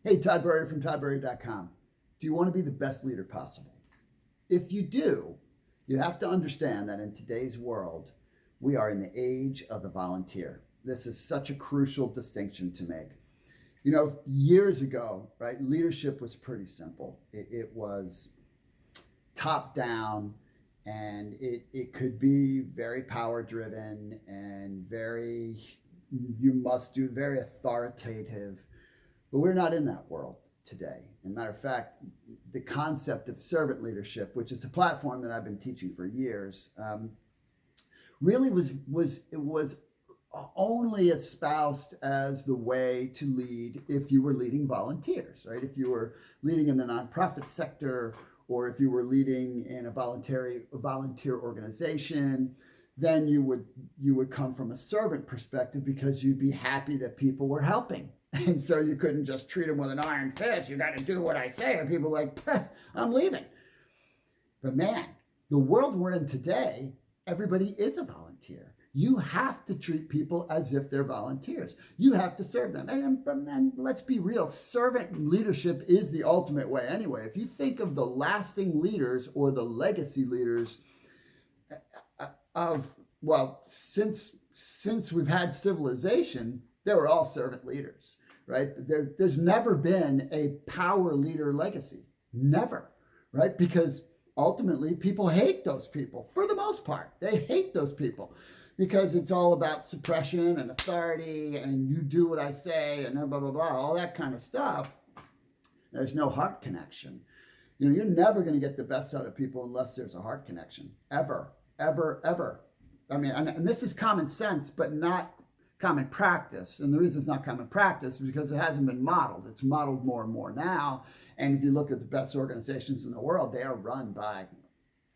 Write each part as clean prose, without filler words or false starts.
Hey, Todd Burry from toddburry.com. Do you want to be the best leader possible? If you do, you have to understand that in today's world, we are in the age of the volunteer. This is such a crucial distinction to make. You know, years ago, right, leadership was pretty simple. It was top down, and it could be very power driven and you must do, very authoritative. But we're not in that world today. As a matter of fact, the concept of servant leadership, which is a platform that I've been teaching for years, really was only espoused as the way to lead if you were leading volunteers, right? If you were leading in the nonprofit sector, or if you were leading in a volunteer organization, then you would come from a servant perspective because you'd be happy that people were helping. And so you couldn't just treat them with an iron fist. You got to do what I say, or people are like, I'm leaving. But man, the world we're in today, everybody is a volunteer. You have to treat people as if they're volunteers. You have to serve them. And let's be real, servant leadership is the ultimate way anyway. If you think of the lasting leaders or the legacy leaders since we've had civilization, they were all servant leaders, right? There's never been a power leader legacy. Never, right? Because ultimately people hate those people for the most part. They hate those people because it's all about suppression and authority and you do what I say and blah, blah, blah, all that kind of stuff. There's no heart connection. You know, you're never going to get the best out of people unless there's a heart connection. Ever, ever, ever. I mean, and this is common sense, but not common practice. And the reason it's not common practice is because it hasn't been modeled. It's modeled more and more now. And if you look at the best organizations in the world, they are run by,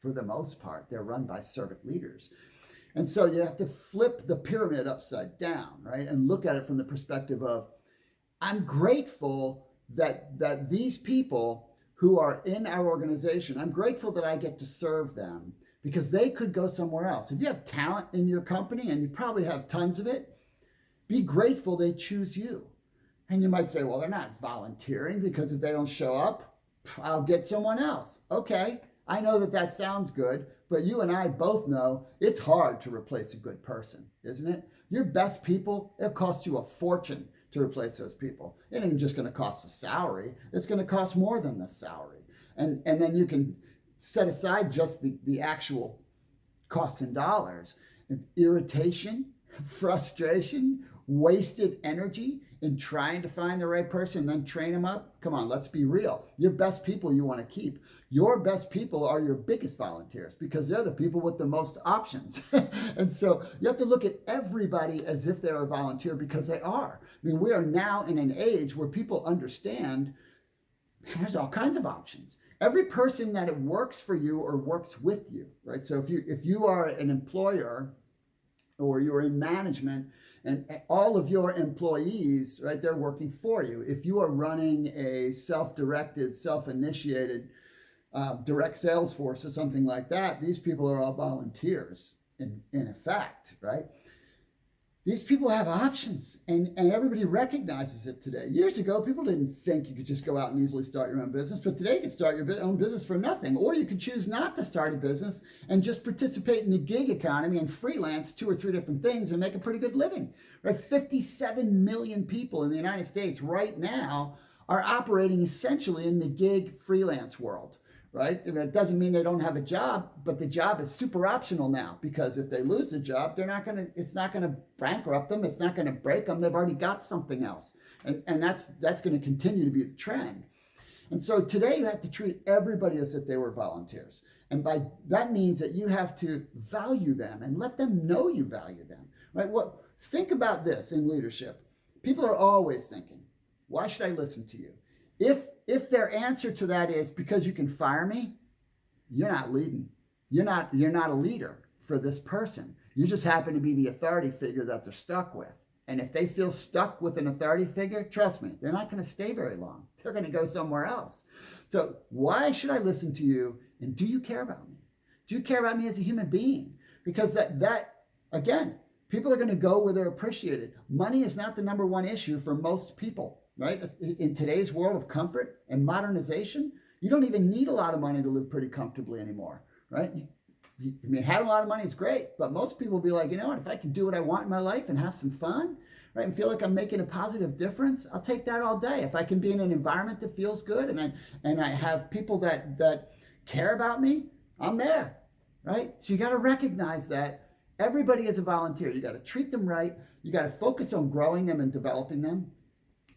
for the most part, they're run by servant leaders. And so you have to flip the pyramid upside down, right? And look at it from the perspective of, I'm grateful that these people who are in our organization, I'm grateful that I get to serve them because they could go somewhere else. If you have talent in your company, and you probably have tons of it, be grateful they choose you. And you might say, well, they're not volunteering because if they don't show up, I'll get someone else. Okay, I know that sounds good, but you and I both know it's hard to replace a good person, isn't it? Your best people, it costs you a fortune to replace those people. It ain't just going to cost a salary. It's going to cost more than the salary. And then you can set aside just the actual cost in dollars. And irritation, frustration, wasted energy in trying to find the right person and then train them up. Come on, let's be real. Your best people you want to keep. Your best people are your biggest volunteers because they're the people with the most options. And so you have to look at everybody as if they're a volunteer because they are. I mean, we are now in an age where people understand there's all kinds of options. Every person that it works for you or works with you, right? So if you are an employer or you're in management and all of your employees, right, they're working for you. If you are running a self-directed, self-initiated direct sales force or something like that, these people are all volunteers in effect, right? These people have options and everybody recognizes it today. Years ago, people didn't think you could just go out and easily start your own business, but today you can start your own business for nothing, or you could choose not to start a business and just participate in the gig economy and freelance 2 or 3 different things and make a pretty good living, right? 57 million people in the United States right now are operating essentially in the gig freelance world. Right? It doesn't mean they don't have a job, but the job is super optional now because if they lose the job, it's not going to bankrupt them. It's not going to break them. They've already got something else. And that's going to continue to be the trend. And so today you have to treat everybody as if they were volunteers. And by that means that you have to value them and let them know you value them. Right? Think about this in leadership. People are always thinking, why should I listen to you? If their answer to that is because you can fire me, you're not leading. You're not a leader for this person. You just happen to be the authority figure that they're stuck with. And if they feel stuck with an authority figure, trust me, they're not going to stay very long. They're going to go somewhere else. So why should I listen to you? And do you care about me? Do you care about me as a human being? Because that again, people are going to go where they're appreciated. Money is not the number one issue for most people. right? In today's world of comfort and modernization, you don't even need a lot of money to live pretty comfortably anymore, right? I mean, having a lot of money is great, but most people will be like, you know what, if I can do what I want in my life and have some fun, right, and feel like I'm making a positive difference, I'll take that all day. If I can be in an environment that feels good and I have people that care about me, I'm there, right? So you got to recognize that everybody is a volunteer. You got to treat them right. You got to focus on growing them and developing them.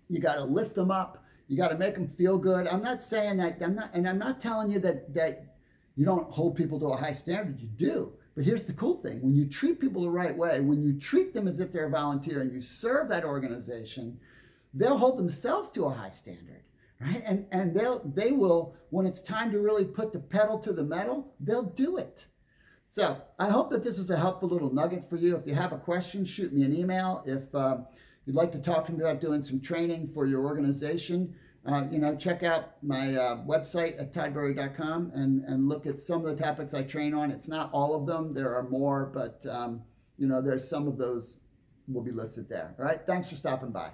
You got to lift them up. You got to make them feel good. I'm not saying that, I'm not telling you that you don't hold people to a high standard. You do. But here's the cool thing. When you treat people the right way, when you treat them as if they're a volunteer and you serve that organization, they'll hold themselves to a high standard, right? And they will, when it's time to really put the pedal to the metal, they'll do it. So I hope that this was a helpful little nugget for you. If you have a question, shoot me an email. If you'd like to talk to me about doing some training for your organization, check out my website at tidebury.com and look at some of the topics I train on. It's not all of them. There are more, but there's some of those will be listed there. All right. Thanks for stopping by.